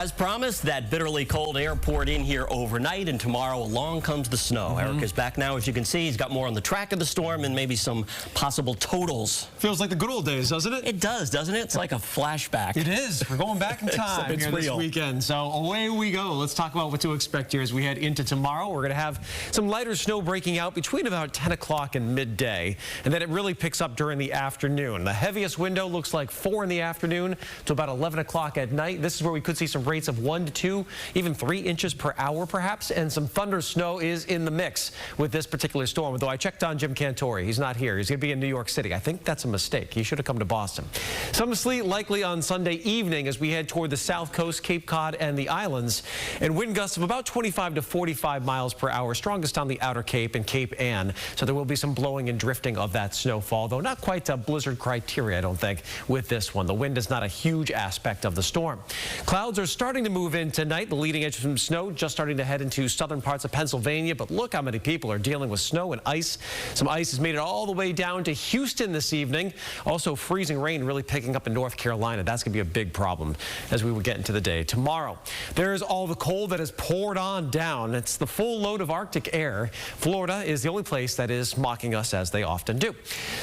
As promised, that bitterly cold air poured in here overnight, and tomorrow along comes the snow. Eric is back now, as you can see. He's got more on the track of the storm and maybe some possible totals. Feels like the good old days, doesn't it? It does, doesn't it? It's like a flashback. It is. We're going back in time It's here real. this weekend. So away we go. Let's talk about what to expect here as we head into tomorrow. We're going to have some lighter snow breaking out between about 10 o'clock and midday, and then it really picks up during the afternoon. The heaviest window looks like 4 in the afternoon to about 11 o'clock at night. This is where we could see some rates of 1 to 2, even 3 inches per hour perhaps, and some thunder snow is in the mix with this particular storm. Though I checked on Jim Cantori. He's not here. He's going to be in New York City. I think that's a mistake. He should have come to Boston. Some sleet likely on Sunday evening as we head toward the south coast, Cape Cod, and the islands, and wind gusts of about 25 to 45 miles per hour, strongest on the outer Cape and Cape Ann. So there will be some blowing and drifting of that snowfall, though not quite a blizzard criteria, I don't think, with this one. The wind is not a huge aspect of the storm. Clouds are starting to move in tonight. The leading edge of some snow just starting to head into southern parts of Pennsylvania, but look how many people are dealing with snow and ice. Some ice has made it all the way down to Houston this evening. Also freezing rain really picking up in North Carolina. That's going to be a big problem as we would get into the day tomorrow. There's all the cold that has poured on down. It's the full load of Arctic air. Florida is the only place that is mocking us, as they often do.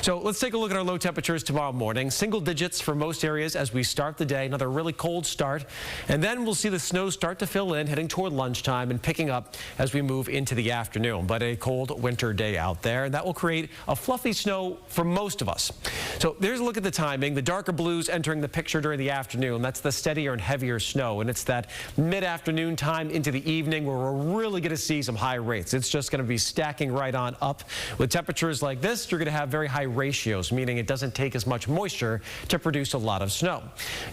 So let's take a look at our low temperatures tomorrow morning. Single digits for most areas as we start the day. Another really cold start, and then we'll see the snow start to fill in heading toward lunchtime and picking up as we move into the afternoon. But a cold winter day out there, and that will create a fluffy snow for most of us. So there's a look at the timing. The darker blues entering the picture during the afternoon. That's the steadier and heavier snow, and it's that mid-afternoon time into the evening where we're really going to see some high rates. It's just going to be stacking right on up. With temperatures like this, you're going to have very high ratios, meaning it doesn't take as much moisture to produce a lot of snow.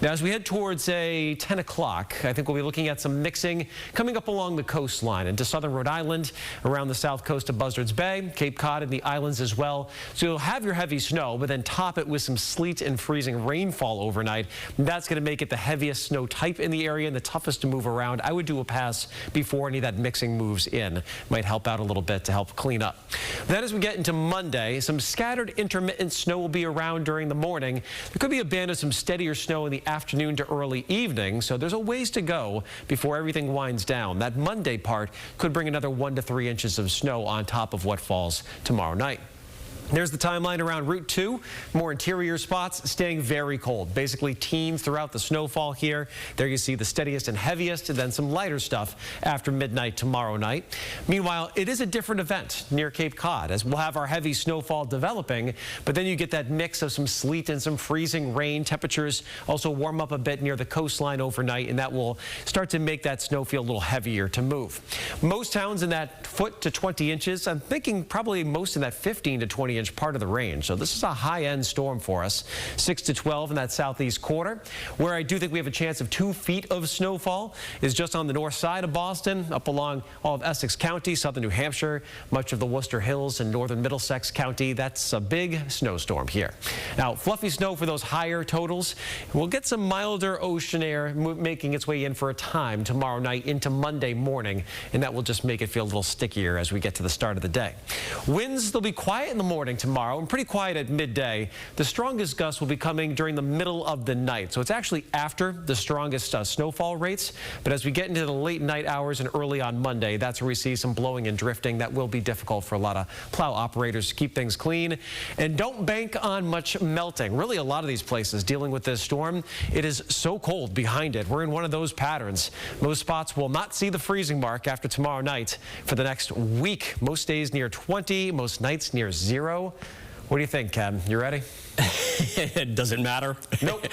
Now, as we head towards, say, 10 o'clock, I think we'll be looking at some mixing coming up along the coastline into southern Rhode Island, around the south coast of Buzzards Bay, Cape Cod, and the islands as well. So you'll have your heavy snow, but then top it with some sleet and freezing rainfall overnight. That's going to make it the heaviest snow type in the area and the toughest to move around. I would do a pass before any of that mixing moves in. Might help out a little bit to help clean up. Then as we get into Monday, some scattered intermittent snow will be around during the morning. There could be a band of some steadier snow in the afternoon to early evening, so there's a ways to go before everything winds down. That Monday part could bring another 1 to 3 inches of snow on top of what falls tomorrow night. There's the timeline around Route 2. More interior spots staying very cold. Basically teens throughout the snowfall here. There you see the steadiest and heaviest, and then some lighter stuff after midnight tomorrow night. Meanwhile, it is a different event near Cape Cod, as we'll have our heavy snowfall developing, but then you get that mix of some sleet and some freezing rain. Temperatures also warm up a bit near the coastline overnight, and that will start to make that snow feel a little heavier to move. Most towns in that foot to 20 inches. I'm thinking probably most in that 15 to 20 inch part of the range. So this is a high-end storm for us. 6 to 12 in that southeast quarter. Where I do think we have a chance of 2 feet of snowfall is just on the north side of Boston, up along all of Essex County, southern New Hampshire, much of the Worcester Hills and northern Middlesex County. That's a big snowstorm here. Now, fluffy snow for those higher totals. We'll get some milder ocean air making its way in for a time tomorrow night into Monday morning, and that will just make it feel a little stickier as we get to the start of the day. Winds, they'll be quiet in the morning tomorrow and pretty quiet at midday. The strongest gusts will be coming during the middle of the night, so it's actually after the strongest snowfall rates. But as we get into the late night hours and early on Monday, that's where we see some blowing and drifting. That will be difficult for a lot of plow operators to keep things clean. And don't bank on much melting. Really, a lot of these places dealing with this storm, it is so cold behind it. We're in one of those patterns. Most spots will not see the freezing mark after tomorrow night for the next week. Most days near 20, most nights near 0. What do you think, Ken? You ready? Does it matter? Nope.